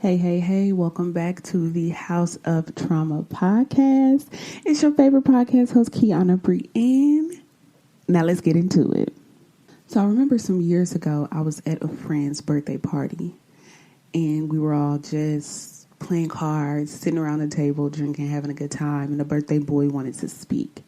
Hey, welcome back to the House of Trauma podcast. It's your favorite podcast host, Kiana Brienne. Now let's get into it. So I remember some years ago, I was at a friend's birthday party and we were all just playing cards, sitting around the table, drinking, having a good time. And the birthday boy wanted to speak.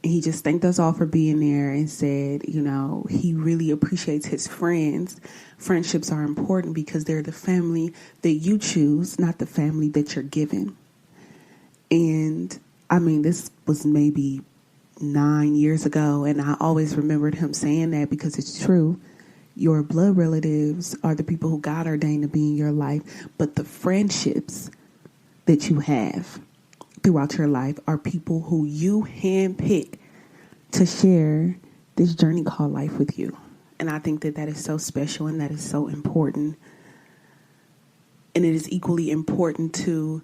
And he just thanked us all for being there and said, he really appreciates his friends. Friendships are important because they're the family that you choose, not the family that you're given. And this was maybe 9 years ago. And I always remembered him saying that because it's true. Your blood relatives are the people who God ordained to be in your life. But the friendships that you have throughout your life are people who you handpick to share this journey called life with you. And I think that is so special and that is so important. And it is equally important to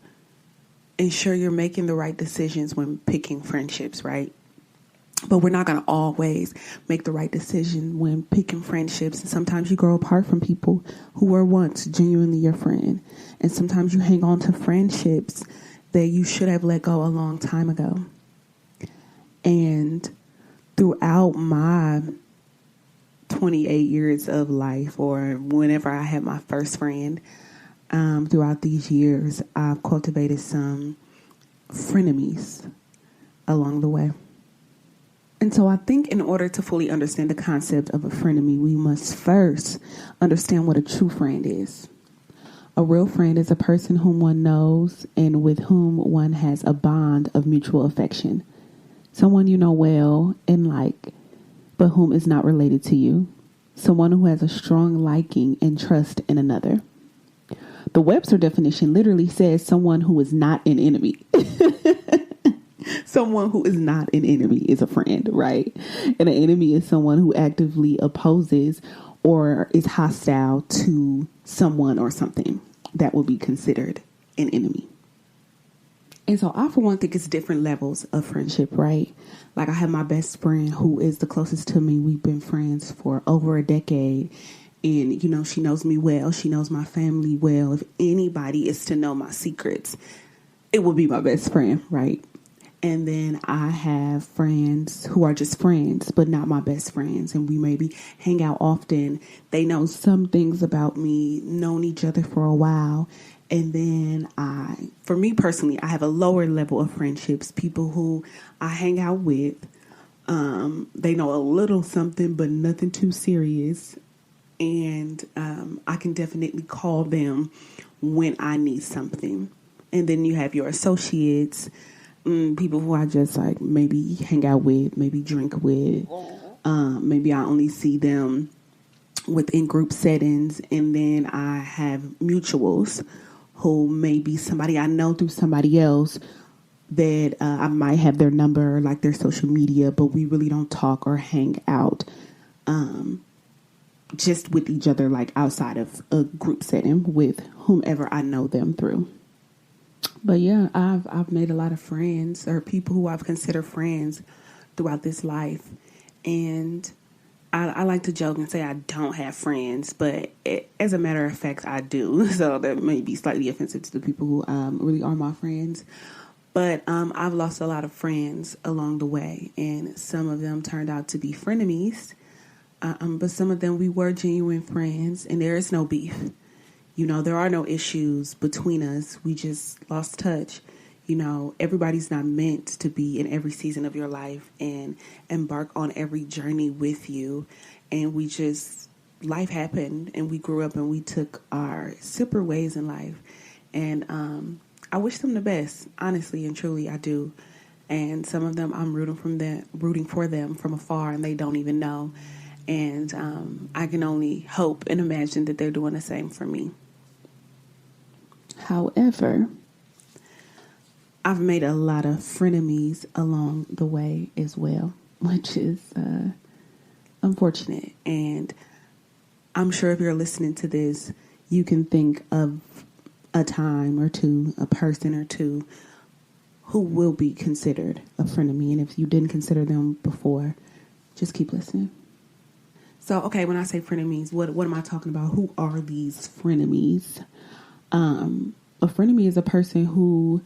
ensure you're making the right decisions when picking friendships, right? But we're not going to always make the right decision when picking friendships. And sometimes you grow apart from people who were once genuinely your friend. And sometimes you hang on to friendships that you should have let go a long time ago. And throughout my 28 years of life, or whenever I had my first friend, throughout these years, I've cultivated some frenemies along the way. And so I think in order to fully understand the concept of a frenemy, we must first understand what a true friend is. A real friend is a person whom one knows and with whom one has a bond of mutual affection. Someone you know well and like, but whom is not related to you. Someone who has a strong liking and trust in another. The Webster definition literally says someone who is not an enemy. Someone who is not an enemy is a friend, right? And an enemy is someone who actively opposes or is hostile to someone or something. That would be considered an enemy. And so I, for one, think it's different levels of friendship, right? Like I have my best friend who is the closest to me. We've been friends for over a decade. And, she knows me well. She knows my family well. If anybody is to know my secrets, it will be my best friend, right? And then I have friends who are just friends, but not my best friends. And we maybe hang out often. They know some things about me, known each other for a while. And then for me personally, I have a lower level of friendships, people who I hang out with. They know a little something, but nothing too serious. And I can definitely call them when I need something. And then you have your associates, people who I just like maybe hang out with, maybe drink with. Maybe I only see them within group settings. And then I have mutuals who may be somebody I know through somebody else that I might have their number, like their social media, but we really don't talk or hang out just with each other, like outside of a group setting with whomever I know them through. But yeah, I've made a lot of friends or people who I've considered friends throughout this life. And I like to joke and say I don't have friends, but as a matter of fact, I do. So that may be slightly offensive to the people who really are my friends. But I've lost a lot of friends along the way, and some of them turned out to be frenemies. But some of them we were genuine friends, and there is no beef. There are no issues between us. We just lost touch. Everybody's not meant to be in every season of your life and embark on every journey with you. And life happened and we grew up and we took our separate ways in life. And I wish them the best, honestly and truly, I do. And some of them I'm rooting for them from afar, and they don't even know. And I can only hope and imagine that they're doing the same for me. However, I've made a lot of frenemies along the way as well, which is unfortunate. And I'm sure if you're listening to this, you can think of a time or two, a person or two who will be considered a frenemy. And if you didn't consider them before, just keep listening. So, okay, when I say frenemies, what am I talking about? Who are these frenemies? A frenemy is a person who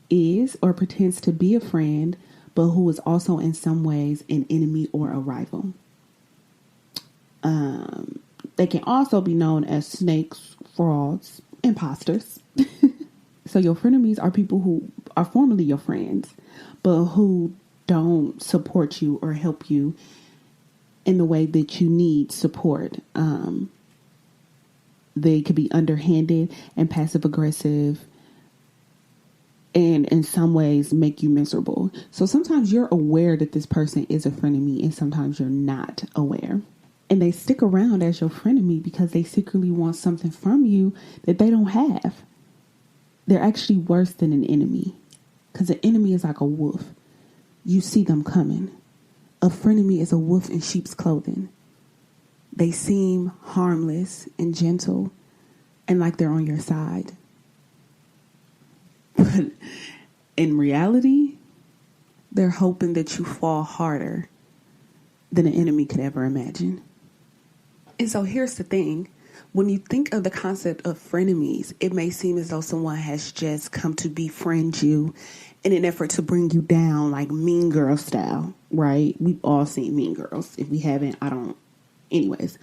is or pretends to be a friend, but who is also in some ways an enemy or a rival. They can also be known as snakes, frauds, imposters. So your frenemies are people who are formerly your friends, but who don't support you or help you in the way that you need support. They could be underhanded and passive aggressive, and in some ways make you miserable. So sometimes you're aware that this person is a frenemy, and sometimes you're not aware. And they stick around as your frenemy because they secretly want something from you that they don't have. They're actually worse than an enemy, because an enemy is like a wolf. You see them coming. A frenemy is a wolf in sheep's clothing. They seem harmless and gentle and like they're on your side. But in reality, they're hoping that you fall harder than an enemy could ever imagine. And so here's the thing. When you think of the concept of frenemies, it may seem as though someone has just come to befriend you in an effort to bring you down, like Mean Girl style, right? We've all seen Mean Girls. If we haven't, I don't. Anyways,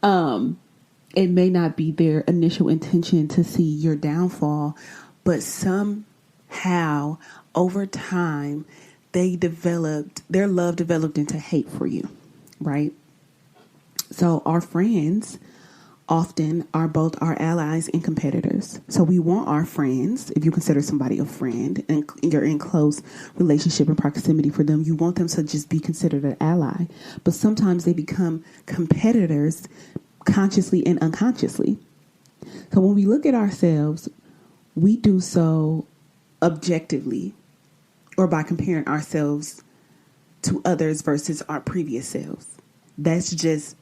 it may not be their initial intention to see your downfall, but somehow over time, their love developed into hate for you, right? So our friends often are both our allies and competitors. So we want our friends, if you consider somebody a friend and you're in close relationship and proximity for them, you want them to just be considered an ally. But sometimes they become competitors consciously and unconsciously. So when we look at ourselves, we do so objectively or by comparing ourselves to others versus our previous selves. That's just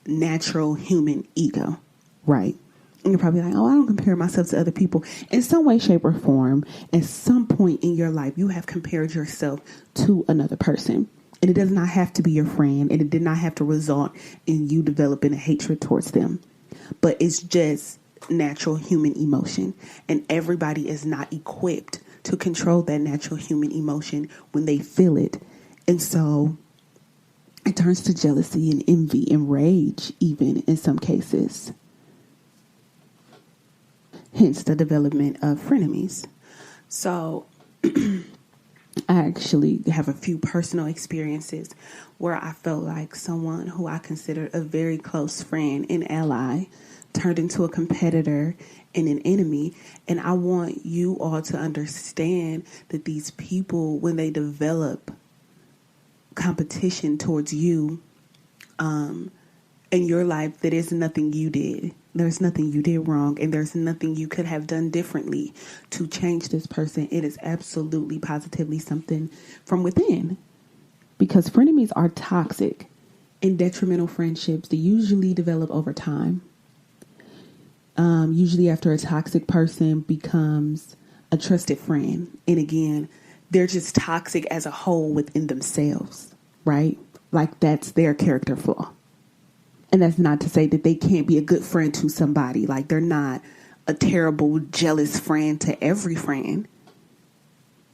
natural human ego, right? And you're probably like, oh, I don't compare myself to other people. In some way, shape, or form, at some point in your life, you have compared yourself to another person. And it does not have to be your friend, and it did not have to result in you developing a hatred towards them. But it's just natural human emotion. And everybody is not equipped to control that natural human emotion when they feel it. And so it turns to jealousy and envy and rage, even in some cases. Hence the development of frenemies. So I actually have a few personal experiences where I felt like someone who I considered a very close friend and ally turned into a competitor and an enemy. And I want you all to understand that these people, when they develop competition towards you in your life, that is nothing you did. There's nothing you did wrong, and there's nothing you could have done differently to change this person. It is absolutely, positively something from within, because frenemies are toxic and detrimental friendships that usually develop over time. Usually after a toxic person becomes a trusted friend. And again, they're just toxic as a whole within themselves, right? Like that's their character flaw. And that's not to say that they can't be a good friend to somebody. Like they're not a terrible, jealous friend to every friend.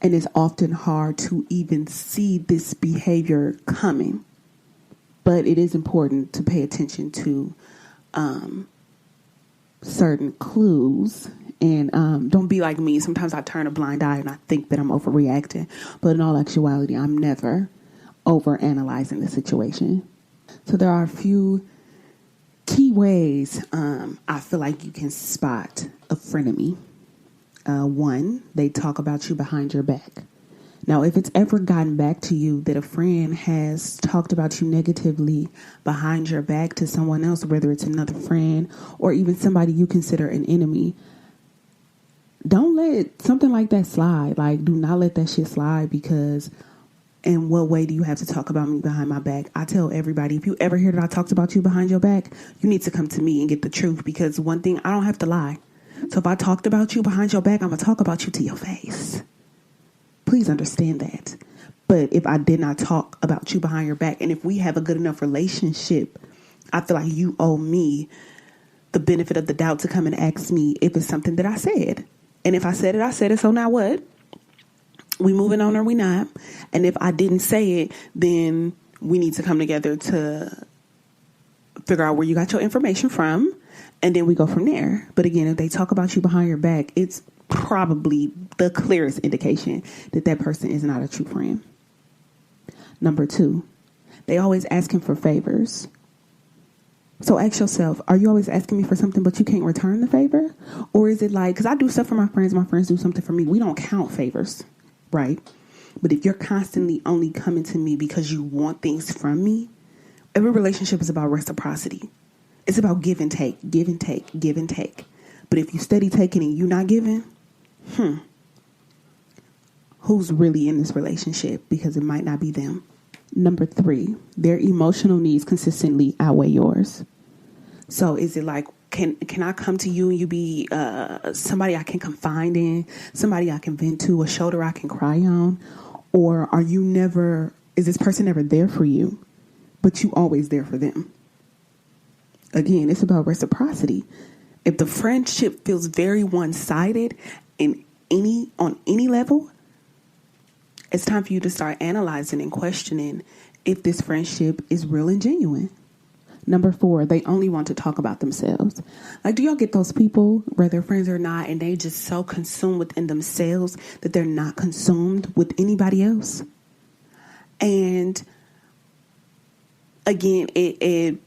And it's often hard to even see this behavior coming. But it is important to pay attention to certain clues. And don't be like me. Sometimes I turn a blind eye and I think that I'm overreacting. But in all actuality, I'm never overanalyzing the situation. So there are a few key ways I feel like you can spot a frenemy. One, they talk about you behind your back. Now, if it's ever gotten back to you that a friend has talked about you negatively behind your back to someone else, whether it's another friend or even somebody you consider an enemy, don't let something like that slide. Like, do not let that shit slide, because in what way do you have to talk about me behind my back? I tell everybody, if you ever hear that I talked about you behind your back, you need to come to me and get the truth, because one thing, I don't have to lie. So if I talked about you behind your back, I'm going to talk about you to your face. Please understand that. But if I did not talk about you behind your back, and if we have a good enough relationship, I feel like you owe me the benefit of the doubt to come and ask me if it's something that I said. And if I said it, so now what? We moving on or we not? And if I didn't say it, then we need to come together to figure out where you got your information from, and then we go from there. But again, if they talk about you behind your back, it's probably the clearest indication that that person is not a true friend. Number 2, they always asking for favors. So ask yourself, are you always asking me for something but you can't return the favor? Or is it like, because I do stuff for my friends do something for me. We don't count favors, right? But if you're constantly only coming to me because you want things from me, every relationship is about reciprocity. It's about give and take, give and take, give and take. But if you steady taking and you not giving, who's really in this relationship? Because it might not be them. Number 3, their emotional needs consistently outweigh yours. So is it like, can I come to you and you be somebody I can confide in, somebody I can vent to, a shoulder I can cry on? Or is this person never there for you, but you always there for them? Again, it's about reciprocity. If the friendship feels very one-sided on any level, it's time for you to start analyzing and questioning if this friendship is real and genuine. Number 4, they only want to talk about themselves. Like, do y'all get those people, whether friends or not, and they just so consumed within themselves that they're not consumed with anybody else? And again, it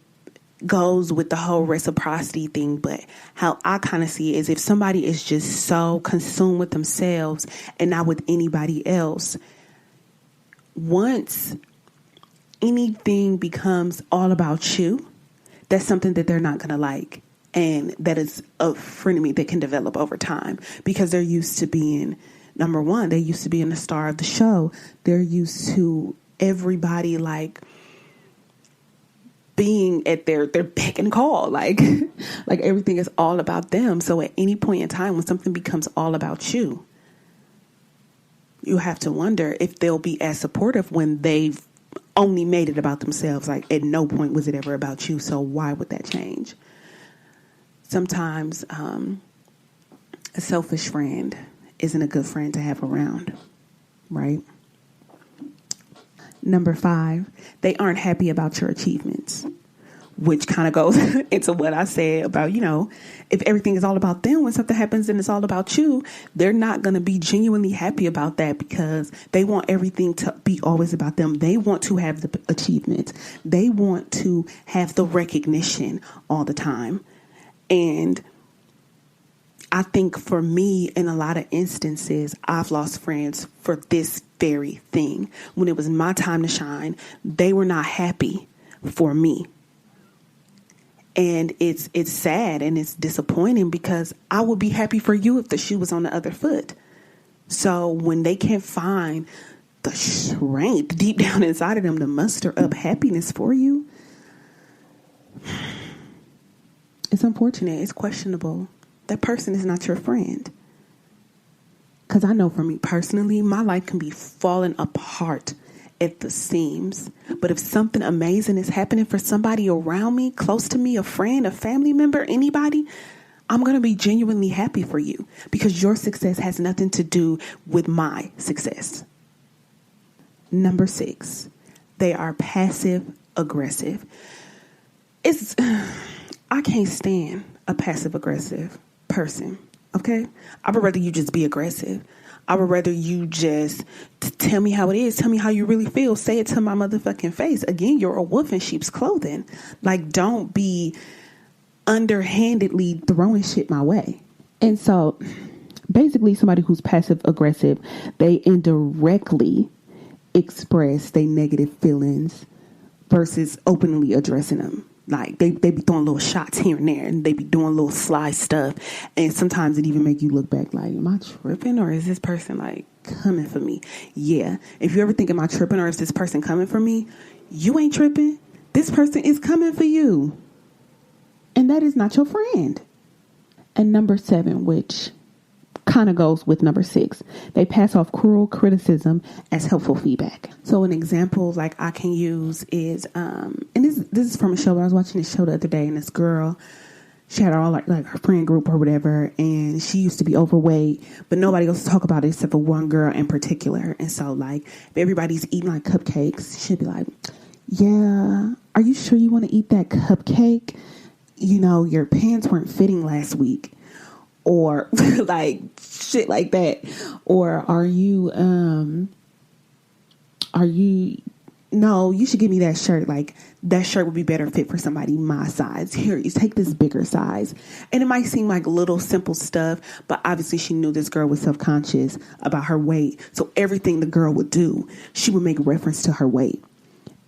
goes with the whole reciprocity thing, but how I kind of see it is if somebody is just so consumed with themselves and not with anybody else, once anything becomes all about you, that's something that they're not going to like. And that is a frenemy that can develop over time because they're used to being, number 1, they used to being the star of the show. They're used to everybody like being at their beck and call, like everything is all about them. So at any point in time when something becomes all about you, you have to wonder if they'll be as supportive when they've only made it about themselves. Like at no point was it ever about you. So why would that change? Sometimes a selfish friend isn't a good friend to have around, right? Number 5, they aren't happy about your achievements, which kind of goes into what I said about, if everything is all about them, when something happens and it's all about you, they're not going to be genuinely happy about that because they want everything to be always about them. They want to have the achievement. They want to have the recognition all the time. And I think for me, in a lot of instances, I've lost friends for this very thing. When it was my time to shine, they were not happy for me. And it's sad and it's disappointing because I would be happy for you if the shoe was on the other foot. So when they can't find the strength deep down inside of them to muster up happiness for you, it's unfortunate. It's questionable. That person is not your friend. Because I know for me personally, my life can be falling apart at the seams. But if something amazing is happening for somebody around me, close to me, a friend, a family member, anybody, I'm going to be genuinely happy for you because your success has nothing to do with my success. Number 6, they are passive aggressive. I can't stand a passive aggressive person. Okay. I would rather you just be aggressive. I would rather you just tell me how it is. Tell me how you really feel. Say it to my motherfucking face. Again, you're a wolf in sheep's clothing. Like, don't be underhandedly throwing shit my way. And so basically somebody who's passive aggressive, they indirectly express their negative feelings versus openly addressing them. Like they be throwing little shots here and there and they be doing little sly stuff. And sometimes it even make you look back like, am I tripping or is this person like coming for me? Yeah. If you ever think, am I tripping or is this person coming for me? You ain't tripping. This person is coming for you. And that is not your friend. And number 7, which kind of goes with number 6, they pass off cruel criticism as helpful feedback. So an example like I can use is, and this is from a show. I was watching this show the other day and this girl, she had all like her friend group or whatever, and she used to be overweight, but nobody else to talk about it except for one girl in particular. And so like if everybody's eating like cupcakes, she'd be like, yeah, are you sure you want to eat that cupcake? You know, your pants weren't fitting last week, or like shit like that. Or no, you should give me that shirt. Like that shirt would be better fit for somebody my size. Here, you take this bigger size. And it might seem like little simple stuff, but obviously she knew this girl was self-conscious about her weight. So everything the girl would do, she would make reference to her weight.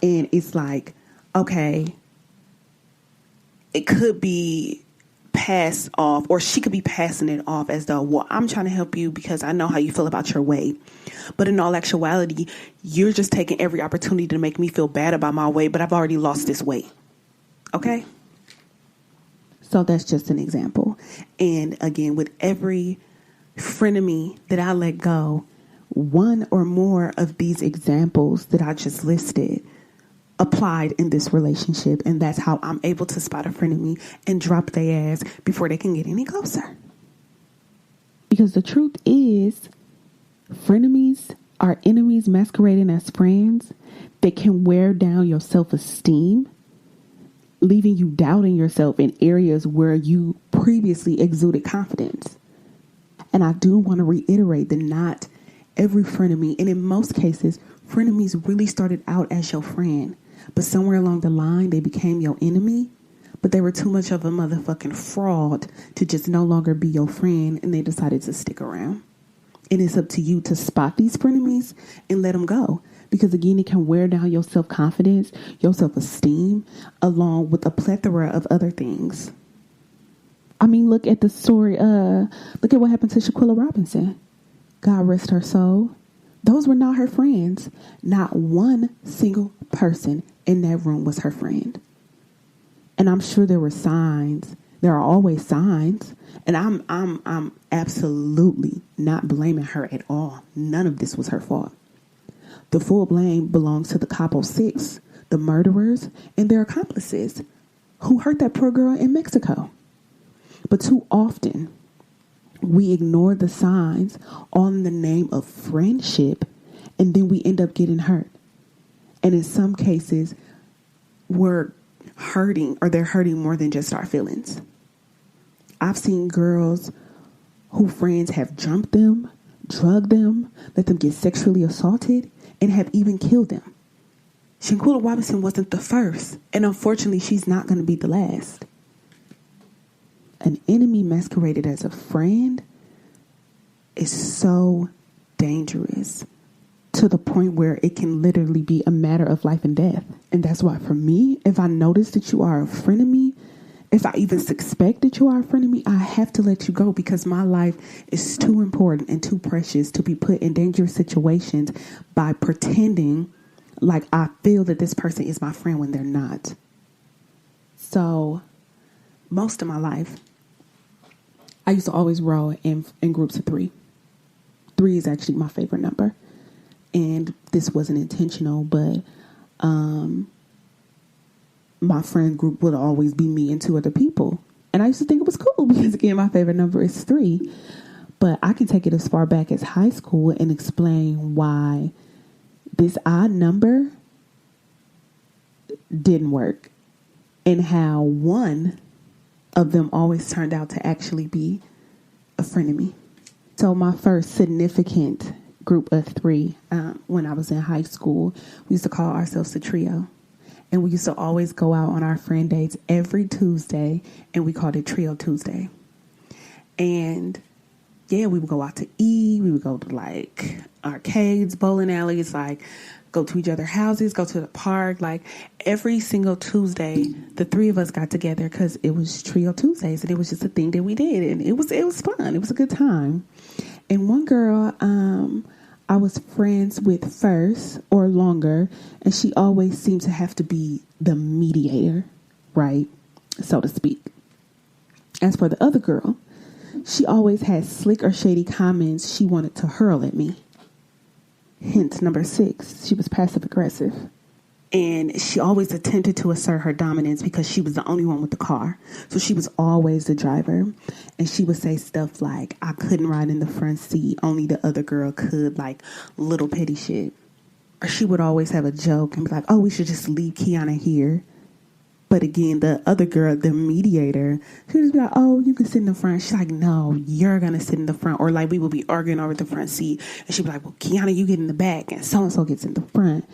And it's like, okay, it could be passed off, or she could be passing it off as though, well, I'm trying to help you because I know how you feel about your weight. But in all actuality, you're just taking every opportunity to make me feel bad about my weight, but I've already lost this weight. Okay? So that's just an example. And again, with every frenemy that I let go, one or more of these examples that I just listed applied in this relationship, and that's how I'm able to spot a frenemy and drop their ass before they can get any closer. Because the truth is, frenemies are enemies masquerading as friends that can wear down your self-esteem, leaving you doubting yourself in areas where you previously exuded confidence. And I do want to reiterate that not every frenemy, and in most cases, frenemies really started out as your friend. But somewhere along the line, they became your enemy. But they were too much of a motherfucking fraud to just no longer be your friend. And they decided to stick around. And it's up to you to spot these frenemies and let them go. Because again, it can wear down your self-confidence, your self-esteem, along with a plethora of other things. I mean, look at the story. Look at what happened to Shaquilla Robinson. God rest her soul. Those were not her friends. Not one single person in that room was her friend. And I'm sure there were signs. There are always signs. And I'm absolutely not blaming her at all. None of this was her fault. The full blame belongs to the Capo Six, the murderers, and their accomplices who hurt that poor girl in Mexico. But too often, we ignore the signs all in the name of friendship, and then we end up getting hurt. And in some cases, we're hurting, or they're hurting more than just our feelings. I've seen girls who friends have jumped them, drugged them, let them get sexually assaulted, and have even killed them. Shaquilla Robinson wasn't the first, and unfortunately, she's not going to be the last. An enemy masqueraded as a friend is so dangerous, to the point where it can literally be a matter of life and death. And that's why for me, if I notice that you are a frenemy, if I even suspect that you are a frenemy, I have to let you go, because my life is too important and too precious to be put in dangerous situations by pretending like I feel that this person is my friend when they're not. So most of my life, I used to always roll in groups of 3. 3 is actually my favorite number. And this wasn't intentional, but my friend group would always be me and 2 other people. And I used to think it was cool because, again, my favorite number is 3. But I can take it as far back as high school and explain why this odd number didn't work, and how one of them always turned out to actually be a frenemy. So my first significant group of 3, when I was in high school, we used to call ourselves the trio. And we used to always go out on our friend dates every Tuesday, and we called it Trio Tuesday. And yeah, we would go out to eat. We would go to like arcades, bowling alleys, like go to each other's houses, go to the park. Like every single Tuesday, the 3 of us got together because it was Trio Tuesdays, and it was just a thing that we did. And it was fun. It was a good time. And one girl, I was friends with first or longer, and she always seemed to have to be the mediator, right? So to speak. As for the other girl, she always had slick or shady comments she wanted to hurl at me. Hint number 6, she was passive aggressive. And she always attempted to assert her dominance because she was the only one with the car. So she was always the driver. And she would say stuff like, I couldn't ride in the front seat. Only the other girl could, like little petty shit. Or she would always have a joke and be like, oh, we should just leave Kiana here. But again, the other girl, the mediator, she would just be like, oh, you can sit in the front. She's like, no, you're going to sit in the front. Or like we would be arguing over the front seat. And she'd be like, well, Kiana, you get in the back. And so-and-so gets in the front.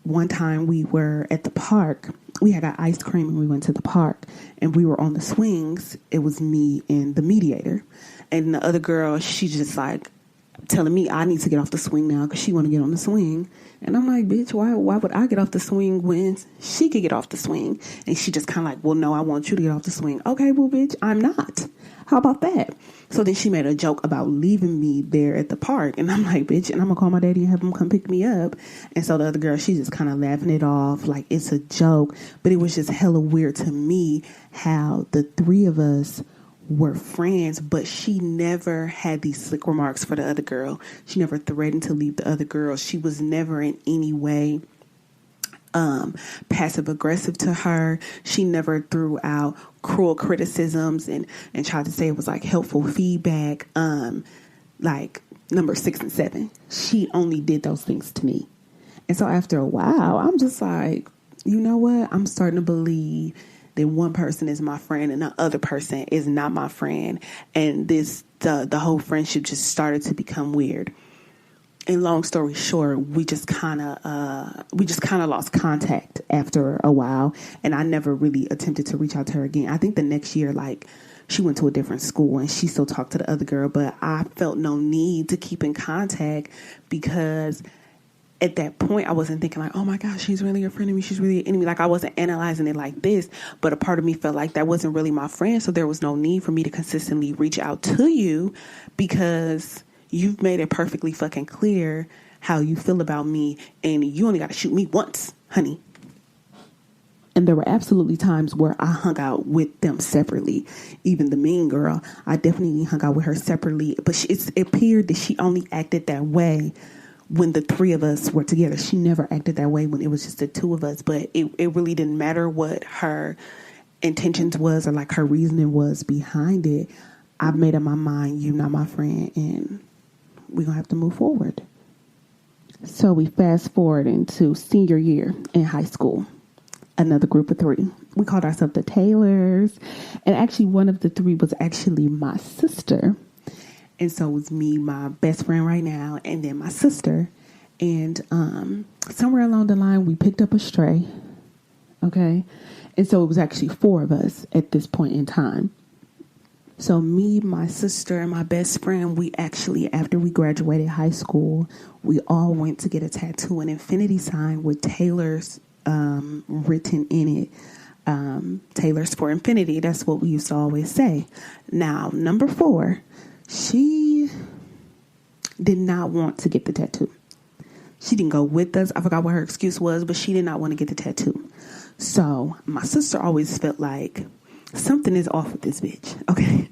One time we were at the park. We had got ice cream and we went to the park and we were on the swings. It was me and the mediator. And the other girl, she just like telling me I need to get off the swing now because she want to get on the swing. And I'm like, bitch, why would I get off the swing when she could get off the swing? And she just kind of like, well, no, I want you to get off the swing. Okay, well, bitch, I'm not. How about that? So then she made a joke about leaving me there at the park. And I'm like, bitch, and I'm going to call my daddy and have him come pick me up. And so the other girl, she's just kind of laughing it off like it's a joke. But it was just hella weird to me how the three of us were friends, but she never had these slick remarks for the other girl. She never threatened to leave the other girl. She was never in any way passive aggressive to her. She never threw out cruel criticisms and tried to say it was like helpful feedback. Like number 6 and 7, she only did those things to me. And so after a while, I'm just like, you know what? I'm starting to believe that one person is my friend and the other person is not my friend. And the whole friendship just started to become weird. And long story short, we just kind of lost contact after a while. And I never really attempted to reach out to her again. I think the next year, like, she went to a different school and she still talked to the other girl, but I felt no need to keep in contact because at that point I wasn't thinking like, oh my gosh, she's really a friend of me. She's really an enemy. Like I wasn't analyzing it like this, but a part of me felt like that wasn't really my friend. So there was no need for me to consistently reach out to you because you've made it perfectly fucking clear how you feel about me and you only got to shoot me once, honey. And there were absolutely times where I hung out with them separately. Even the mean girl, I definitely hung out with her separately. But it appeared that she only acted that way when the three of us were together. She never acted that way when it was just the two of us. But it really didn't matter what her intentions was or like her reasoning was behind it. I made up my mind, you're not my friend, and we're going to have to move forward. So we fast forward into senior year in high school. Another group of 3. We called ourselves the Taylors. And actually one of the 3 was actually my sister. And so it was me, my best friend right now, and then my sister. And somewhere along the line, we picked up a stray. Okay. And so it was actually 4 of us at this point in time. So me, my sister, and my best friend, we actually, after we graduated high school, we all went to get a tattoo, an infinity sign with Taylor's written in it. Taylor's for infinity. That's what we used to always say. Now, number 4, she did not want to get the tattoo. She didn't go with us. I forgot what her excuse was, but she did not want to get the tattoo. So my sister always felt like something is off with this bitch. Okay.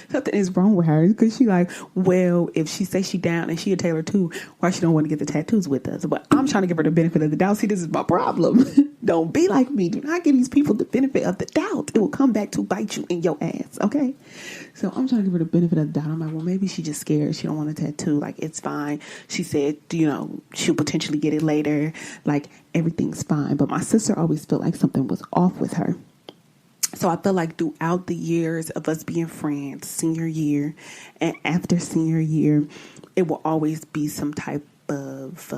Something is wrong with her because she like, well, if she says she down and she a Taylor too, why she don't want to get the tattoos with us? But I'm trying to give her the benefit of the doubt. See, this is my problem. Don't be like me. Do not give these people the benefit of the doubt. It will come back to bite you in your ass. Okay. So I'm trying to give her the benefit of the doubt. I'm like, well, maybe she's just scared. She don't want a tattoo. Like, it's fine. She said, she'll potentially get it later. Like, everything's fine. But my sister always felt like something was off with her. So I feel like throughout the years of us being friends, senior year and after senior year, it will always be some type of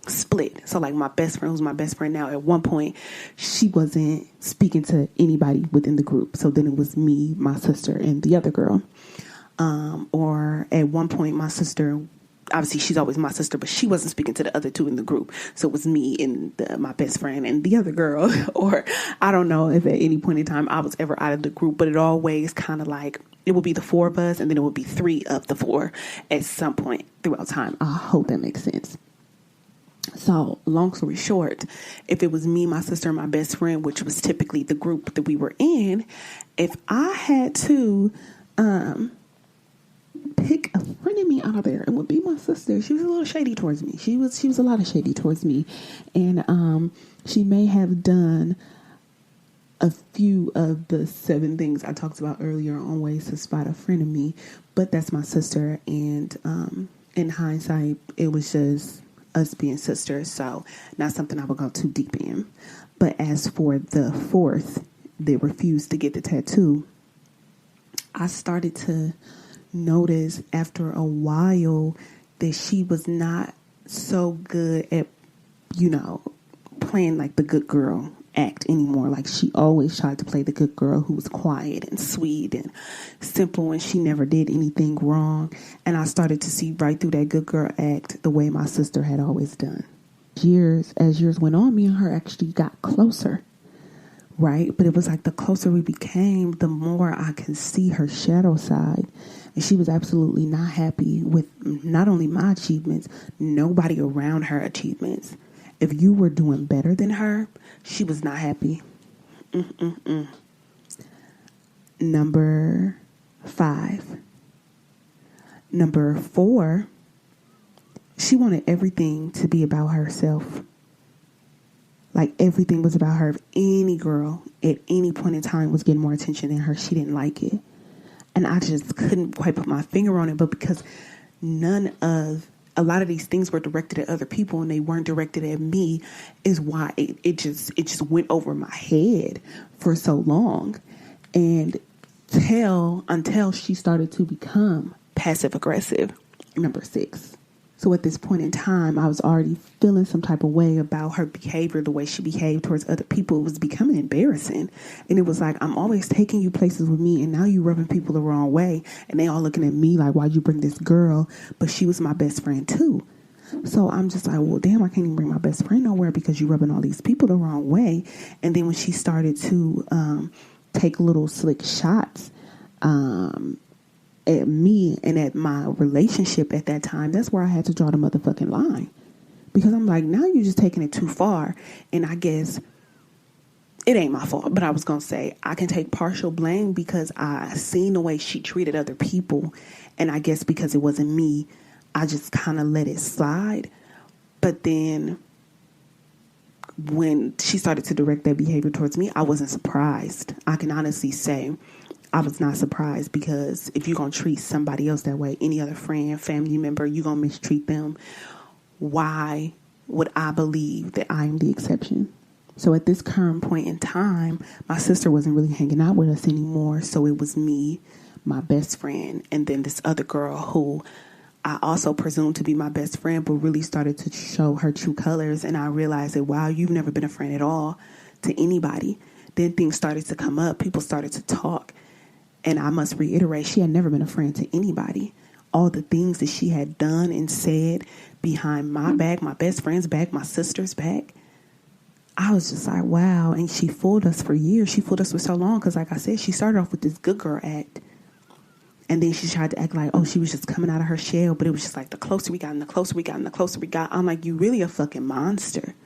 split. So like my best friend, who's my best friend now, at one point, she wasn't speaking to anybody within the group. So then it was me, my sister, and the other girl. Or at one point, my sister, obviously she's always my sister, but she wasn't speaking to the other 2 in the group. So it was me and my best friend and the other girl. Or I don't know if at any point in time I was ever out of the group, but it always kind of like, it would be the 4 of us and then it would be 3 of the 4 at some point throughout time. I hope that makes sense. So long story short, if it was me, my sister, and my best friend, which was typically the group that we were in, if I had to pick a frenemy me out of there. It would be my sister. She was a little shady towards me. She was a lot of shady towards me. And she may have done a few of the 7 things I talked about earlier on ways to spot a frenemy, but that's my sister. And in hindsight, it was just us being sisters, so not something I would go too deep in. But as for the 4th, they refused to get the tattoo. I started to notice after a while that she was not so good at, playing like the good girl act anymore. Like, she always tried to play the good girl who was quiet and sweet and simple, and she never did anything wrong. And I started to see right through that good girl act the way my sister had always done. As years went on, me and her actually got closer, right? But it was like the closer we became, the more I could see her shadow side. And she was absolutely not happy with not only my achievements, nobody around her achievements. If you were doing better than her, she was not happy. Number 5. Number 4, she wanted everything to be about herself. Like, everything was about her. If any girl at any point in time was getting more attention than her, she didn't like it. And I just couldn't quite put my finger on it. But because a lot of these things were directed at other people and they weren't directed at me, is why it just went over my head for so long. And until she started to become passive aggressive. Number 6. So at this point in time, I was already feeling some type of way about her behavior, the way she behaved towards other people. It was becoming embarrassing. And it was like, I'm always taking you places with me, and now you rubbing people the wrong way. And they all looking at me like, why'd you bring this girl? But she was my best friend too. So I'm just like, well, damn, I can't even bring my best friend nowhere because you're rubbing all these people the wrong way. And then when she started to take little slick shots at me and at my relationship at that time, that's where I had to draw the motherfucking line. Because I'm like, now you're just taking it too far. And I guess it ain't my fault, but I was going to say I can take partial blame because I seen the way she treated other people. And I guess because it wasn't me, I just kind of let it slide. But then when she started to direct that behavior towards me, I wasn't surprised. I can honestly say I was not surprised, because if you're going to treat somebody else that way, any other friend, family member, you're going to mistreat them. Why would I believe that I am the exception? So at this current point in time, my sister wasn't really hanging out with us anymore. So it was me, my best friend, and then this other girl who I also presumed to be my best friend, but really started to show her true colors. And I realized that, wow, you've never been a friend at all to anybody. Then things started to come up. People started to talk. And I must reiterate, she had never been a friend to anybody. All the things that she had done and said behind my back, my best friend's back, my sister's back, I was just like, wow. And she fooled us for years. She fooled us for so long because, like I said, she started off with this good girl act. And then she tried to act like, oh, she was just coming out of her shell. But it was just like the closer we got and the closer we got and the closer we got. I'm like, you really a fucking monster.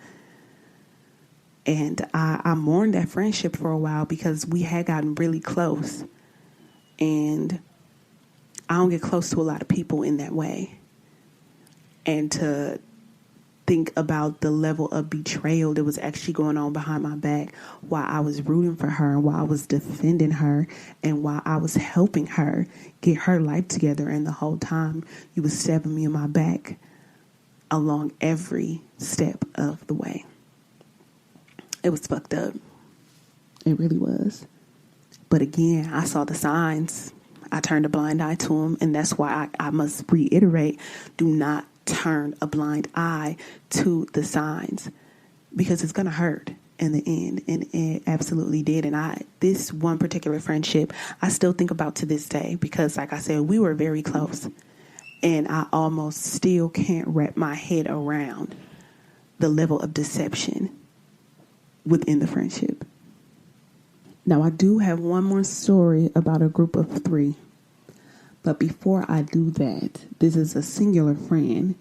And I mourned that friendship for a while because we had gotten really close. And I don't get close to a lot of people in that way. And to think about the level of betrayal that was actually going on behind my back while I was rooting for her, and while I was defending her, and while I was helping her get her life together. And the whole time you was stabbing me in my back along every step of the way. It was fucked up. It really was. But again, I saw the signs. I turned a blind eye to them. And that's why I must reiterate, do not turn a blind eye to the signs, because it's going to hurt in the end. And it absolutely did. And this one particular friendship, I still think about to this day, because like I said, we were very close. And I almost still can't wrap my head around the level of deception within the friendship. Now, I do have one more story about a group of 3. But before I do that, this is a singular friend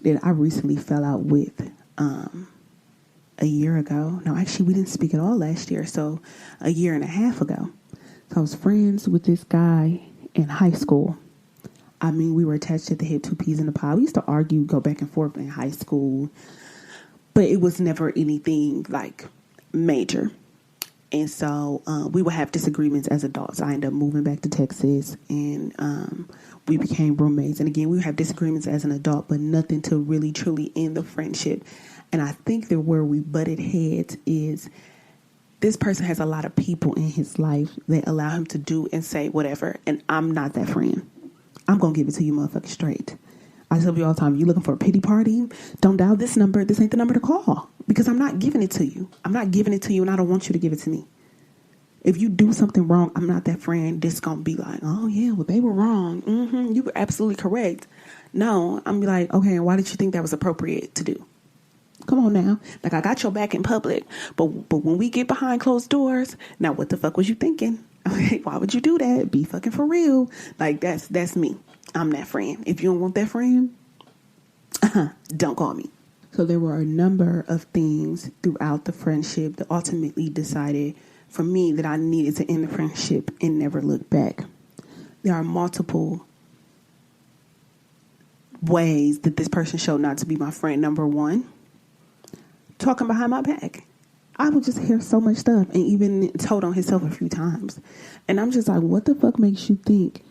that I recently fell out with a year ago. No, actually, we didn't speak at all last year. So a year and a half ago. So I was friends with this guy in high school. I mean, we were attached at the hip, two peas in the pod. We used to argue, go back and forth in high school, but it was never anything like major. And so we would have disagreements as adults. I ended up moving back to Texas, and we became roommates. And again, we would have disagreements as an adult, but nothing to really truly end the friendship. And I think that where we butted heads is this person has a lot of people in his life that allow him to do and say whatever. And I'm not that friend. I'm going to give it to you motherfucking straight. I tell you all the time, you looking for a pity party? Don't dial this number. This ain't the number to call, because I'm not giving it to you. I'm not giving it to you, and I don't want you to give it to me. If you do something wrong, I'm not that friend that's going to be like, oh, yeah, well, they were wrong. Mm-hmm, you were absolutely correct. No, I'm be like, okay, and why did you think that was appropriate to do? Come on now. Like, I got your back in public, but when we get behind closed doors, now what the fuck was you thinking? Okay, why would you do that? Be fucking for real. Like, that's me. I'm that friend. If you don't want that friend, don't call me. So there were a number of things throughout the friendship that ultimately decided for me that I needed to end the friendship and never look back. There are multiple ways that this person showed not to be my friend. Number one, talking behind my back. I would just hear so much stuff, and even told on himself a few times. And I'm just like, what the fuck makes you think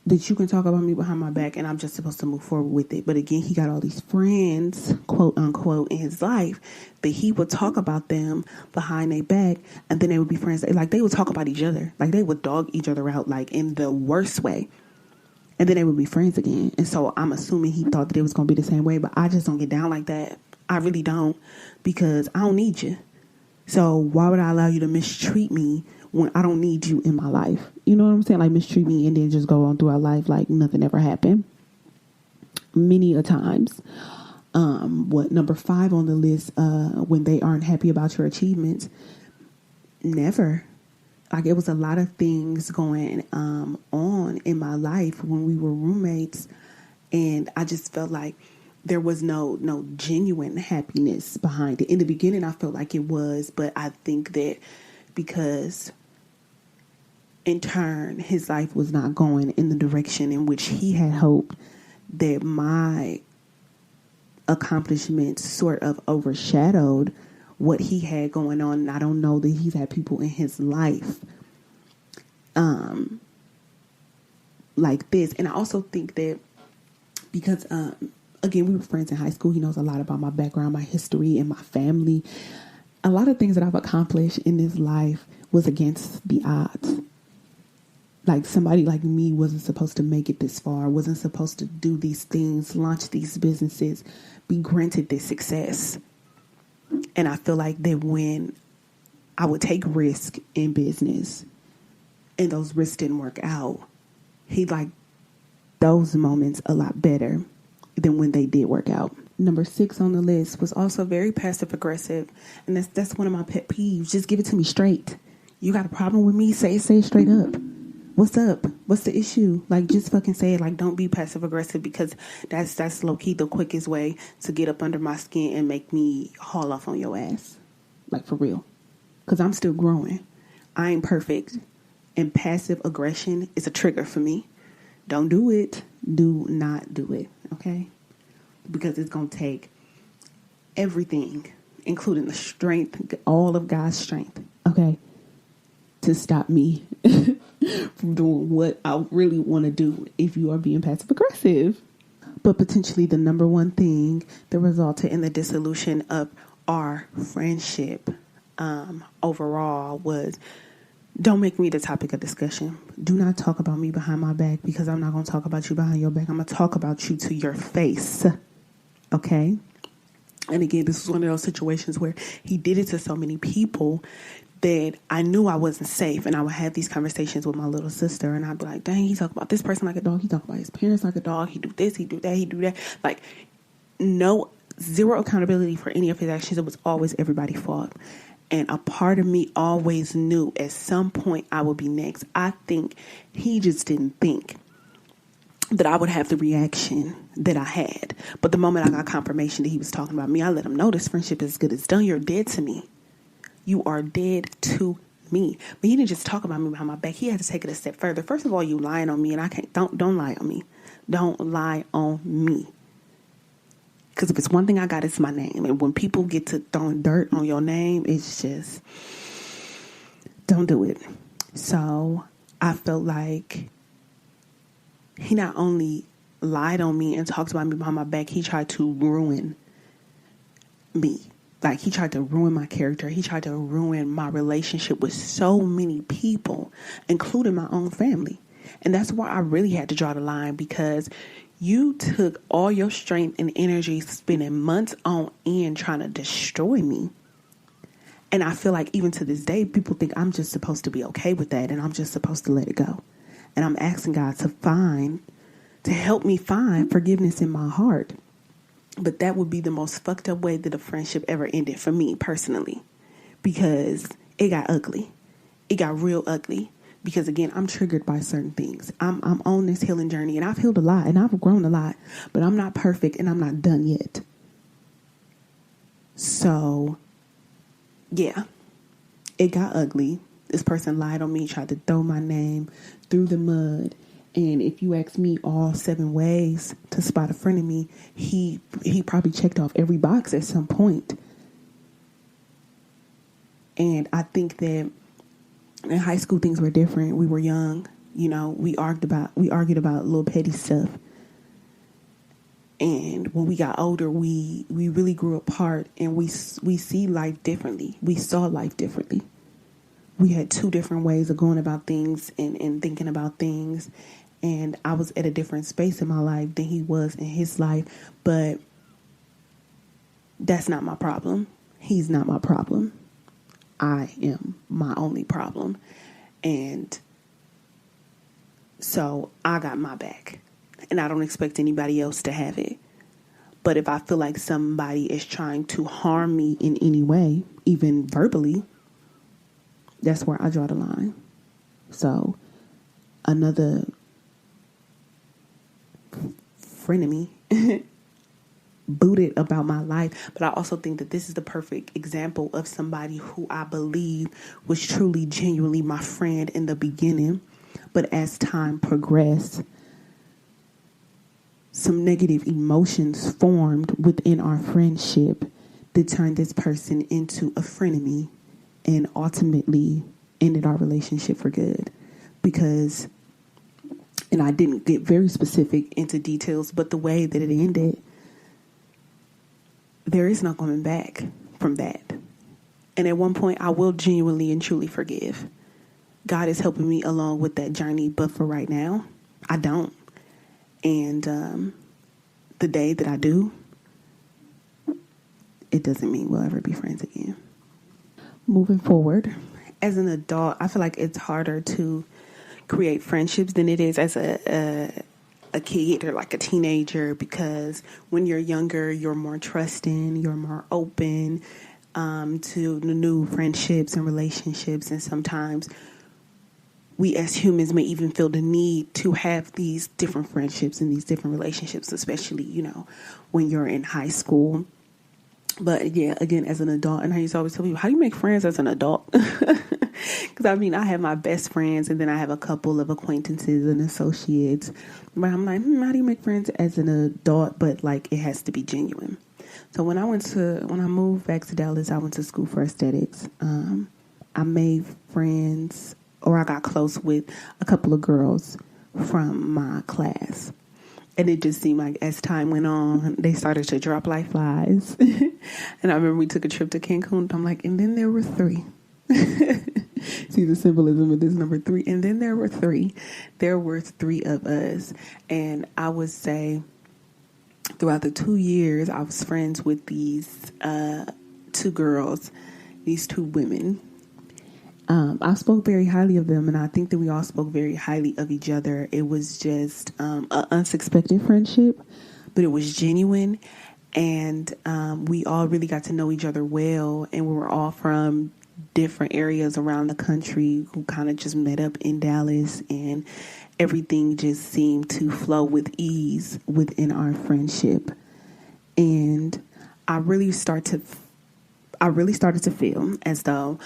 that you can talk about me behind my back and I'm just supposed to move forward with it? But again, he got all these friends, quote unquote, in his life that he would talk about them behind their back, and then they would be friends. Like, they would talk about each other. Like, they would dog each other out, like, in the worst way. And then they would be friends again. And so I'm assuming he thought that it was going to be the same way, but I just don't get down like that. I really don't, because I don't need you. So why would I allow you to mistreat me when I don't need you in my life? You know what I'm saying? Like, mistreat me and then just go on through our life like nothing ever happened. Many a times. Number 5 on the list, when they aren't happy about your achievements? Never. Like, it was a lot of things going on in my life when we were roommates, and I just felt like there was no genuine happiness behind it. In the beginning, I felt like it was, but I think that because in turn, his life was not going in the direction in which he had hoped, that my accomplishments sort of overshadowed what he had going on. And I don't know that he's had people in his life like this. And I also think that because again, we were friends in high school. He knows a lot about my background, my history, and my family. A lot of things that I've accomplished in this life was against the odds. Like, somebody like me wasn't supposed to make it this far, wasn't supposed to do these things, launch these businesses, be granted this success. And I feel like that when I would take risk in business and those risks didn't work out, he liked those moments a lot better than when they did work out. Number 6 on the list was also very passive aggressive. And that's one of my pet peeves. Just give it to me straight. You got a problem with me? Say it straight up. What's up? What's the issue? Like, just fucking say it. Like, don't be passive aggressive, because that's low key the quickest way to get up under my skin and make me haul off on your ass. Like, for real. Because I'm still growing. I ain't perfect. And passive aggression is a trigger for me. Don't do it. Do not do it. Okay? Because it's going to take everything, including the strength, all of God's strength, okay, to stop me from doing what I really want to do if you are being passive aggressive. But potentially the number one thing that resulted in the dissolution of our friendship overall was, don't make me the topic of discussion. Do not talk about me behind my back, because I'm not going to talk about you behind your back. I'm going to talk about you to your face. Okay? And again, this was one of those situations where he did it to so many people that I knew I wasn't safe. And I would have these conversations with my little sister, and I'd be like, dang, he talk about this person like a dog. He talk about his parents like a dog. He do this, he do that, he do that. Like, zero accountability for any of his actions. It was always everybody's fault. And a part of me always knew at some point I would be next. I think he just didn't think that I would have the reaction that I had. But the moment I got confirmation that he was talking about me, I let him know this friendship is as good as done. You're dead to me. You are dead to me. But he didn't just talk about me behind my back. He had to take it a step further. First of all, you lying on me, and I can't. Don't lie on me. Don't lie on me. Because if it's one thing I got, it's my name. And when people get to throwing dirt on your name, it's just, don't do it. So I felt like he not only lied on me and talked about me behind my back, he tried to ruin me. Like, he tried to ruin my character. He tried to ruin my relationship with so many people, including my own family. And that's why I really had to draw the line, because you took all your strength and energy spending months on end trying to destroy me. And I feel like even to this day, people think I'm just supposed to be okay with that, and I'm just supposed to let it go. And I'm asking God to help me find forgiveness in my heart. But that would be the most fucked up way that a friendship ever ended for me personally, because it got ugly. It got real ugly. Because again, I'm triggered by certain things. I'm on this healing journey, and I've healed a lot and I've grown a lot, but I'm not perfect and I'm not done yet. So yeah, it got ugly. This person lied on me, tried to throw my name through the mud. And if you ask me all 7 ways to spot a frenemy, he probably checked off every box at some point. And I think that in high school, things were different. We were young. You know, we argued about little petty stuff. And when we got older, we really grew apart, and we see life differently. We saw life differently. We had 2 different ways of going about things and thinking about things. And I was at a different space in my life than he was in his life. But that's not my problem. He's not my problem. I am my only problem. And so I got my back. And I don't expect anybody else to have it. But if I feel like somebody is trying to harm me in any way, even verbally, that's where I draw the line. So another frenemy booted about my life. But I also think that this is the perfect example of somebody who I believe was truly, genuinely my friend in the beginning. But as time progressed, some negative emotions formed within our friendship that turned this person into a frenemy and ultimately ended our relationship for good. Because, and I didn't get very specific into details, but the way that it ended, there is no coming back from that. And at one point, I will genuinely and truly forgive. God is helping me along with that journey, but for right now, I don't. And the day that I do, it doesn't mean we'll ever be friends again. Moving forward, as an adult, I feel like it's harder to create friendships than it is as a kid or like a teenager, because when you're younger, you're more trusting, you're more open to the new friendships and relationships. And sometimes we as humans may even feel the need to have these different friendships and these different relationships, especially, you know, when you're in high school. But yeah, again, as an adult, and I used to always tell people, how do you make friends as an adult? Because I mean, I have my best friends, and then I have a couple of acquaintances and associates. But I'm like, how do you make friends as an adult? But like, it has to be genuine. So when I moved back to Dallas, I went to school for aesthetics. I made friends, or I got close with a couple of girls from my class. And it just seemed like as time went on, they started to drop like flies. And I remember we took a trip to Cancun. I'm like, and then there were 3. See the symbolism of this number 3. And then there were 3. There were 3 of us. And I would say throughout the 2 years, I was friends with these 2 girls, these 2 women. I spoke very highly of them, and I think that we all spoke very highly of each other. It was just an unsuspected friendship, but it was genuine, and we all really got to know each other well, and we were all from different areas around the country who kind of just met up in Dallas, and everything just seemed to flow with ease within our friendship. And I really started to feel as though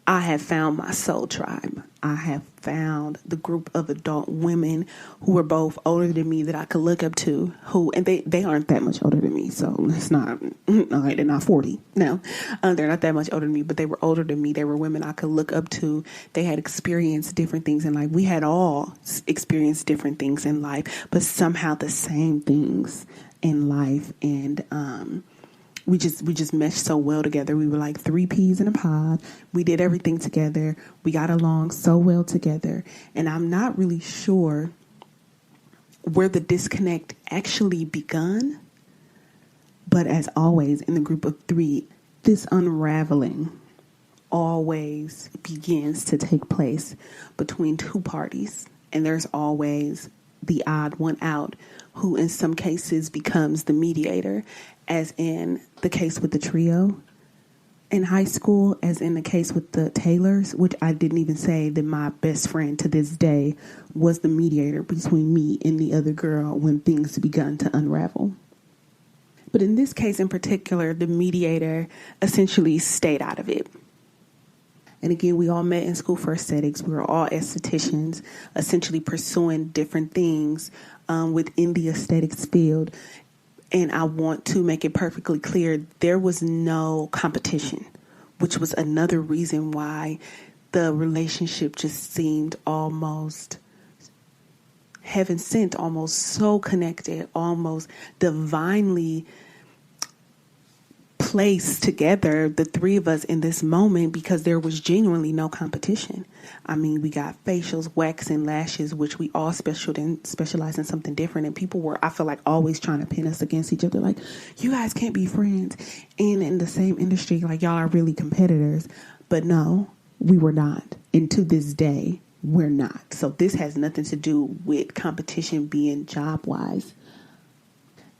I have found my soul tribe. I have found the group of adult women who are both older than me that I could look up to, and they aren't that much older than me. So it's not, they're not 40. No, they're not that much older than me, but they were older than me. They were women I could look up to. They had experienced different things in life. We had all experienced different things in life, but somehow the same things in life. And, we just meshed so well together. We were like 3 peas in a pod. We did everything together. We got along so well together. And I'm not really sure where the disconnect actually begun. But as always, in the group of 3, this unraveling always begins to take place between 2 parties. And there's always the odd one out, who in some cases becomes the mediator, as in the case with the trio in high school, as in the case with the Taylors, which I didn't even say that my best friend to this day was the mediator between me and the other girl when things begun to unravel. But in this case in particular, the mediator essentially stayed out of it. And again, we all met in school for aesthetics. We were all estheticians, essentially pursuing different things within the aesthetics field. And I want to make it perfectly clear, there was no competition, which was another reason why the relationship just seemed almost heaven sent, almost so connected, almost divinely placed together, the 3 of us in this moment, because there was genuinely no competition. I mean, we got facials, wax, and lashes, which we all specialize in something different. And people were, I feel like, always trying to pin us against each other. Like, you guys can't be friends. And in the same industry, like, y'all are really competitors. But no, we were not. And to this day, we're not. So this has nothing to do with competition being job-wise.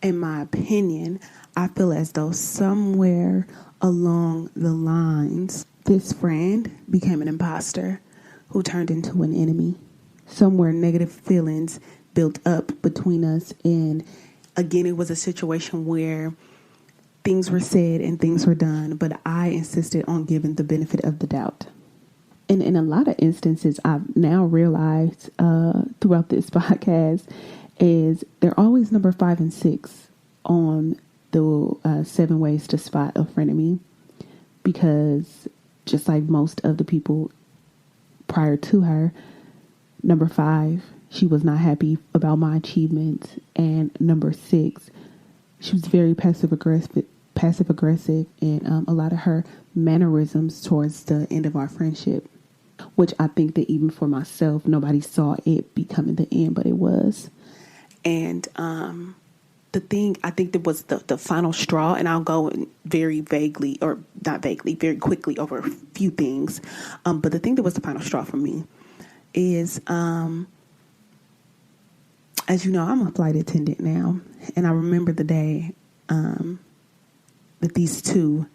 In my opinion, I feel as though somewhere along the lines, this friend became an imposter who turned into an enemy. Somewhere negative feelings built up between us. And again, it was a situation where things were said and things were done, but I insisted on giving the benefit of the doubt. And in a lot of instances, I've now realized throughout this podcast is they're always number 5 and 6 on the 7 ways to spot a frenemy, because just like most of the people prior to her, number 5, she was not happy about my achievements, and number 6, she was very passive aggressive, and a lot of her mannerisms towards the end of our friendship, which I think that even for myself, nobody saw it becoming the end, but it was. And the thing I think that was the final straw, and I'll go very vaguely, or not vaguely, very quickly over a few things. But the thing that was the final straw for me is, as you know, I'm a flight attendant now. And I remember the day that these 2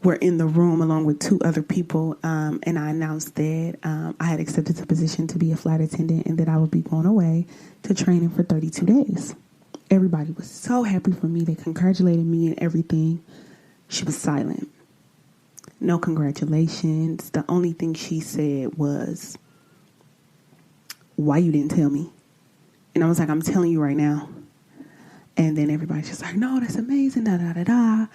were in the room along with 2 other people. And I announced that I had accepted the position to be a flight attendant and that I would be going away to training for 32 days. Everybody was so happy for me. They congratulated me and everything. She was silent. No congratulations. The only thing she said was, "Why you didn't tell me?" And I was like, "I'm telling you right now." And then everybody's just like, "No, that's amazing, da da da da."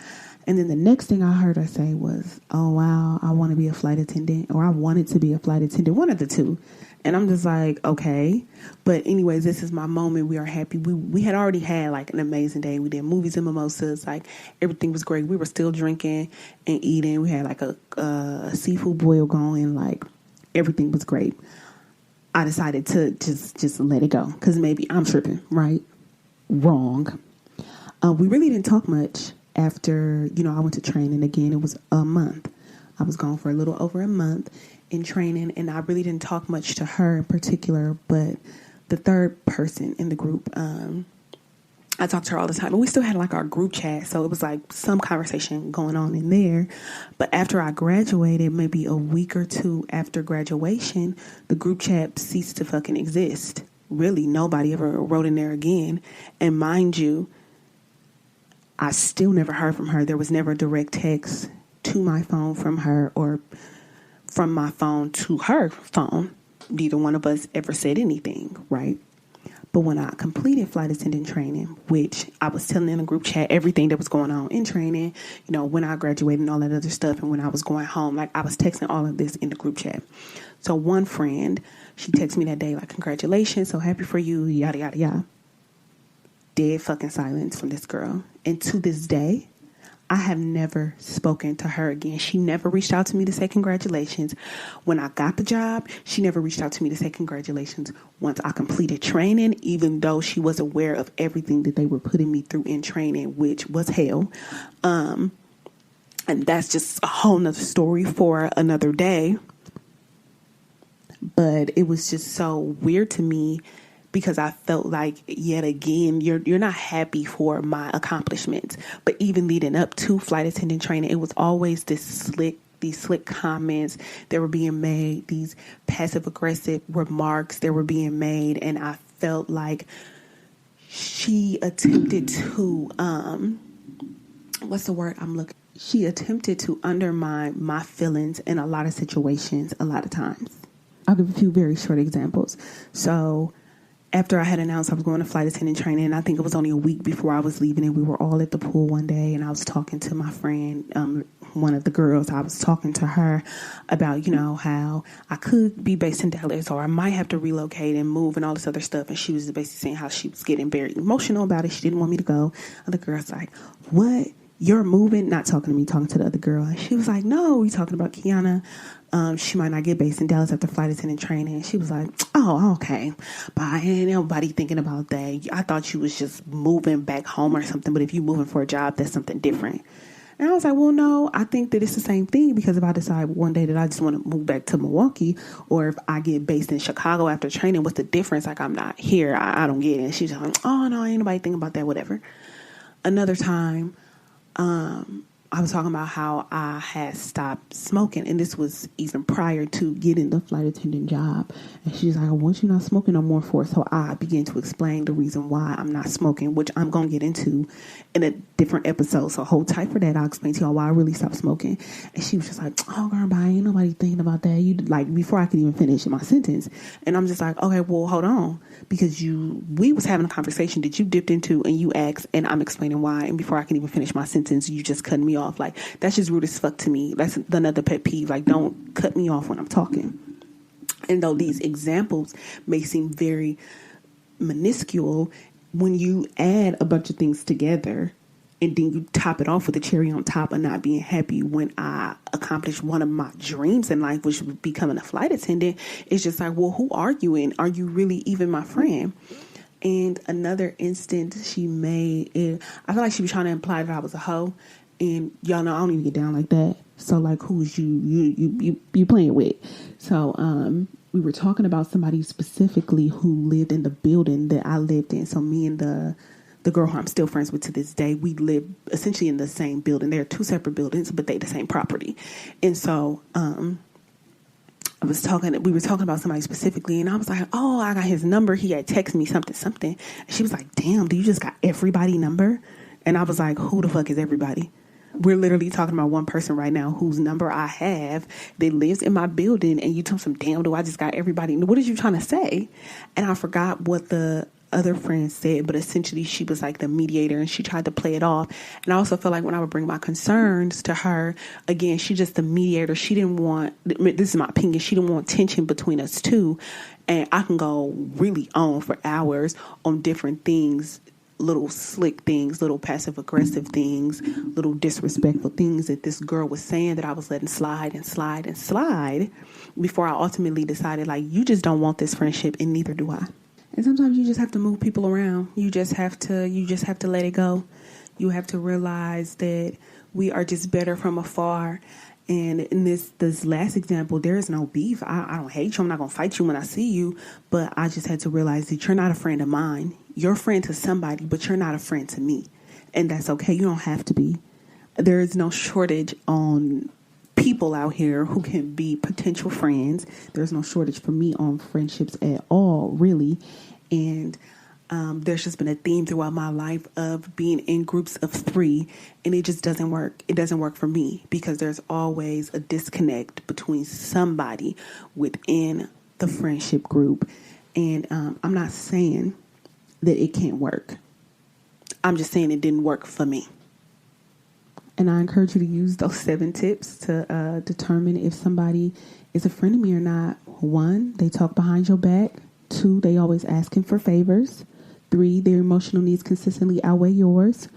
And then the next thing I heard her say was, "Oh, wow, I want to be a flight attendant," or "I wanted to be a flight attendant," one of the 2. And I'm just like, okay. But anyways, this is my moment. We are happy. We had already had like an amazing day. We did movies and mimosas. Like, everything was great. We were still drinking and eating. We had like a seafood boil going. Like, everything was great. I decided to just let it go because maybe I'm tripping, right? Wrong. We really didn't talk much after, I went to training again. It was a month. I was gone for a little over a month in training, and I really didn't talk much to her in particular, but the third person in the group, I talked to her all the time, and we still had like our group chat, so it was like some conversation going on in there. But after I graduated, maybe a week or 2 after graduation, the group chat ceased to fucking exist. Really, nobody ever wrote in there again. And mind you, I still never heard from her. There was never a direct text to my phone from her or from my phone to her phone. Neither one of us ever said anything, right? But when I completed flight attendant training, which I was telling in the group chat everything that was going on in training, when I graduated and all that other stuff, and when I was going home, like I was texting all of this in the group chat. So one friend, she texted me that day, like, congratulations, so happy for you, yada, yada, yada. Dead fucking silence from this girl. And to this day, I have never spoken to her again. She never reached out to me to say congratulations. When I got the job, she never reached out to me to say congratulations. Once I completed training, even though she was aware of everything that they were putting me through in training, which was hell. And that's just a whole nother story for another day. But it was just so weird to me, because I felt like, yet again, you're not happy for my accomplishments. But even leading up to flight attendant training, it was always these slick comments that were being made, these passive aggressive remarks that were being made, and I felt like she attempted to She attempted to undermine my feelings in a lot of situations, a lot of times. I'll give a few very short examples. So after I had announced I was going to flight attendant training, I think it was only a week before I was leaving, and we were all at the pool one day, and I was talking to my friend, one of the girls. I was talking to her about, how I could be based in Dallas, or I might have to relocate and move and all this other stuff. And she was basically saying how she was getting very emotional about it. She didn't want me to go. And the girl's like, what? You're moving? Not talking to me, talking to the other girl. And she was like, no, we talking about Kiana. She might not get based in Dallas after flight attendant training. And she was like, oh, okay. But ain't nobody thinking about that. I thought you was just moving back home or something. But if you moving for a job, that's something different. And I was like, well, no, I think that it's the same thing, because if I decide one day that I just want to move back to Milwaukee, or if I get based in Chicago after training, what's the difference? Like, I'm not here. I don't get it. And she's like, oh, no, ain't nobody thinking about that, whatever. Another time, I was talking about how I had stopped smoking, and this was even prior to getting the flight attendant job. And she's like, I want you not smoking no more for. So I began to explain the reason why I'm not smoking, which I'm going to get into in a different episode. So hold tight for that. I'll explain to y'all why I really stopped smoking. And she was just like, oh, girl, bye. Ain't nobody thinking about that. You like, before I could even finish my sentence. And I'm just like, okay, well, hold on. Because we was having a conversation that you dipped into, and you asked, and I'm explaining why. And before I can even finish my sentence, you just cut me off. Like, that's just rude as fuck to me. That's another pet peeve. Like, don't cut me off when I'm talking. And though these examples may seem very minuscule, when you add a bunch of things together, and then you top it off with a cherry on top of not being happy when I accomplished one of my dreams in life, which was becoming a flight attendant, it's just like, well, who are you, and are you really even my friend? And another instance she made, I feel like she was trying to imply that I was a hoe. And y'all know I don't even get down like that. So, like, who's you playing with? So, we were talking about somebody specifically who lived in the building that I lived in. So me and the girl who I'm still friends with to this day, we live essentially in the same building. They're two separate buildings, but they the same property. And so, we were talking about somebody specifically, and I was like, oh, I got his number. He had texted me something. And she was like, damn, do you just got everybody number? And I was like, who the fuck is everybody? We're literally talking about one person right now whose number I have that lives in my building, and you told some damn, do I just got everybody? What are you trying to say? And I forgot what the other friend said, but essentially she was like the mediator, and she tried to play it off. And I also feel like when I would bring my concerns to her, again, she's just the mediator. She didn't want, this is my opinion, she didn't want tension between us two. And I can go really on for hours on different things, little slick things, little passive aggressive things, little disrespectful things that this girl was saying that I was letting slide before I ultimately decided, like, you just don't want this friendship, and neither do I. And sometimes you just have to move people around. You just have to let it go. You have to realize that we are just better from afar. And in this last example, there is no beef. I don't hate you. I'm not going to fight you when I see you. But I just had to realize that you're not a friend of mine. You're a friend to somebody, but you're not a friend to me. And that's okay. You don't have to be. There is no shortage on people out here who can be potential friends. There's no shortage for me on friendships at all, really. And There's just been a theme throughout my life of being in groups of 3, and it just doesn't work. It doesn't work for me because there's always a disconnect between somebody within the friendship group. And I'm not saying that it can't work. I'm just saying it didn't work for me. And I encourage you to use those 7 tips to determine if somebody is a frenemy or not. 1, they talk behind your back. 2, they always asking for favors. 3, their emotional needs consistently outweigh yours.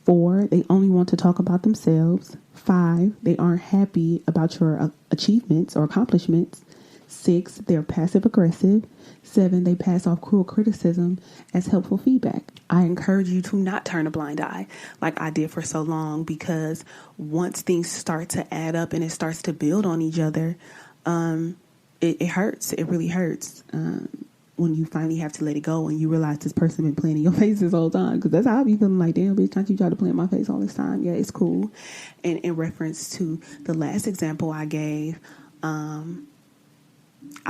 4, they only want to talk about themselves. 5, they aren't happy about your achievements or accomplishments. 6, they're passive aggressive. 7, they pass off cruel criticism as helpful feedback. I encourage you to not turn a blind eye like I did for so long, because once things start to add up and it starts to build on each other, it hurts. It really hurts when you finally have to let it go and you realize this person been playing in your face this whole time. Because that's how I be feeling like, damn, bitch, don't you try to play in my face all this time? Yeah, it's cool. And in reference to the last example I gave, I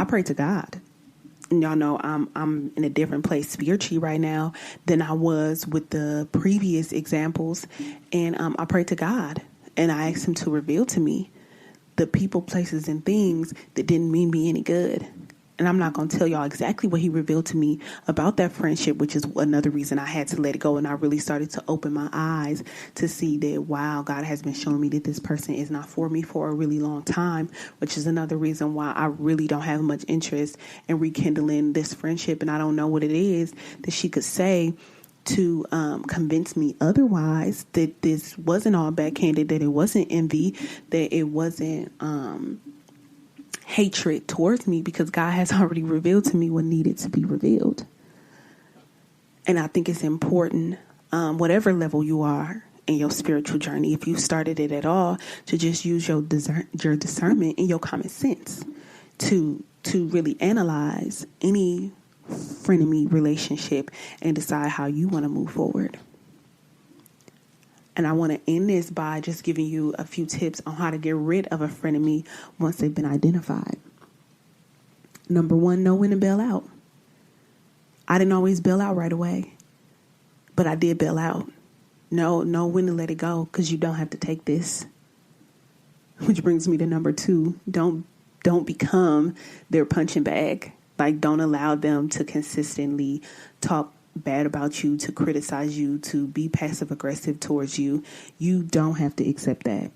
pray to God. And y'all know I'm in a different place spiritually right now than I was with the previous examples. And I pray to God and I asked him to reveal to me the people, places, and things that didn't mean me any good. And I'm not going to tell y'all exactly what he revealed to me about that friendship, which is another reason I had to let it go. And I really started to open my eyes to see that, wow, God has been showing me that this person is not for me for a really long time, which is another reason why I really don't have much interest in rekindling this friendship. And I don't know what it is that she could say to convince me otherwise, that this wasn't all backhanded, that it wasn't envy, that it wasn't hatred towards me, because God has already revealed to me what needed to be revealed. And I think it's important, whatever level you are in your spiritual journey, if you started it at all, to just use your discernment and your common sense to really analyze any frenemy relationship and decide how you want to move forward. And I want to end this by just giving you a few tips on how to get rid of a frenemy once they've been identified. Number 1, know when to bail out. I didn't always bail out right away, but I did bail out. Know when to let it go, because you don't have to take this. Which brings me to number 2. Don't become their punching bag. Like, don't allow them to consistently talk bad about you, to criticize you, to be passive aggressive towards you. You don't have to accept that.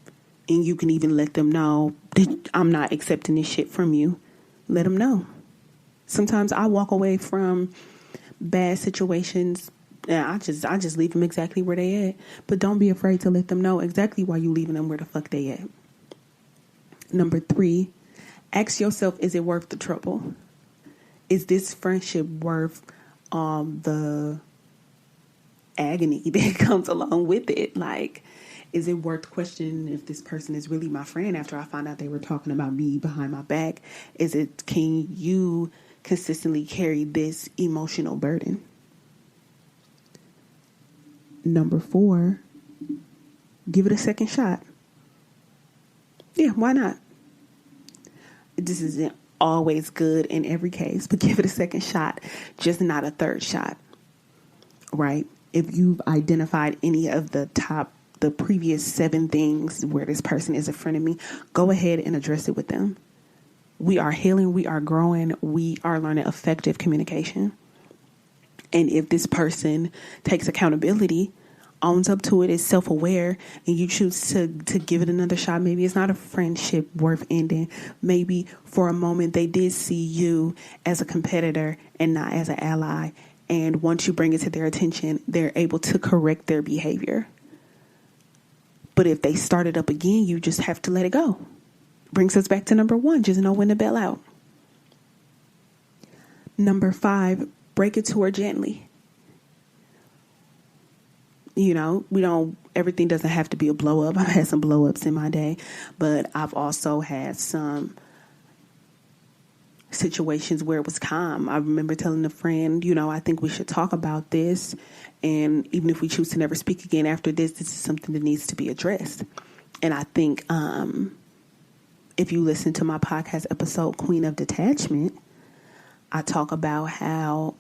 And you can even let them know that I'm not accepting this shit from you. Let them know. Sometimes I walk away from bad situations and I just leave them exactly where they at. But don't be afraid to let them know exactly why you leaving them where the fuck they at. Number 3, ask yourself, is it worth the trouble? Is this friendship worth the agony that comes along with it? Like, is it worth questioning if this person is really my friend after I find out they were talking about me behind my back? Can you consistently carry this emotional burden? Number 4, give it a second shot. Yeah, why not? This isn't always good in every case, but give it a second shot, just not a third shot, right? If you've identified any of the previous 7 things where this person is a frenemy, go ahead and address it with them. We are healing, we are growing, we are learning effective communication. And if this person takes accountability, owns up to it, is self-aware, and you choose to give it another shot, maybe it's not a friendship worth ending. Maybe for a moment they did see you as a competitor and not as an ally. And once you bring it to their attention, they're able to correct their behavior. But if they start it up again, you just have to let it go. Brings us back to number 1, just know when to bail out. Number 5, break it to her gently. You know, everything doesn't have to be a blow up. I've had some blow ups in my day, but I've also had some situations where it was calm. I remember telling a friend, I think we should talk about this. And even if we choose to never speak again after this is something that needs to be addressed. And I think, if you listen to my podcast episode, Queen of Detachment, I talk about how,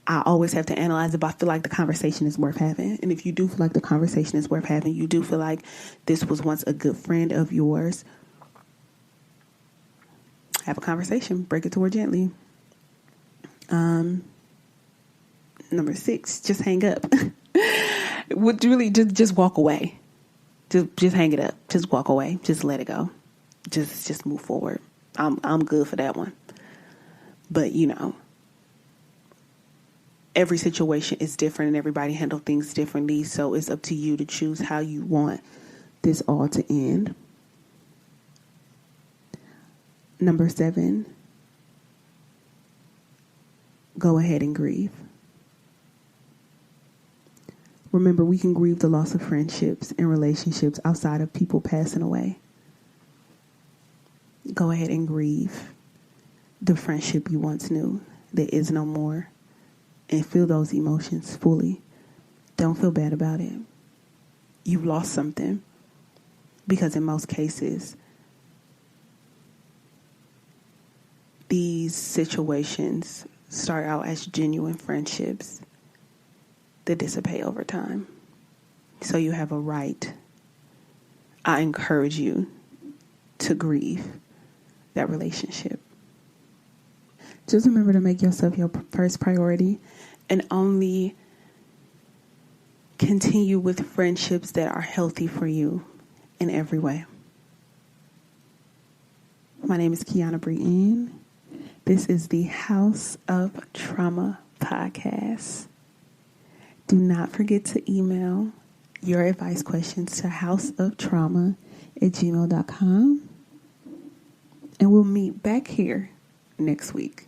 I always have to analyze if I feel like the conversation is worth having. And if you do feel like the conversation is worth having, you do feel like this was once a good friend of yours, have a conversation. Break it to her gently. Number 6, just hang up. Would really just walk away. Just hang it up. Just walk away. Just let it go. Just move forward. I'm good for that one. But every situation is different and everybody handle things differently. So it's up to you to choose how you want this all to end. Number 7, go ahead and grieve. Remember, we can grieve the loss of friendships and relationships outside of people passing away. Go ahead and grieve the friendship you once knew that is no more, and feel those emotions fully. Don't feel bad about it. You've lost something, because in most cases, these situations start out as genuine friendships that dissipate over time. So you have a right. I encourage you to grieve that relationship. Just remember to make yourself your first priority and only continue with friendships that are healthy for you in every way. My name is Kiana Brienne. This is the House of Trauma podcast. Do not forget to email your advice questions to hausoftrauma@gmail.com. And we'll meet back here next week.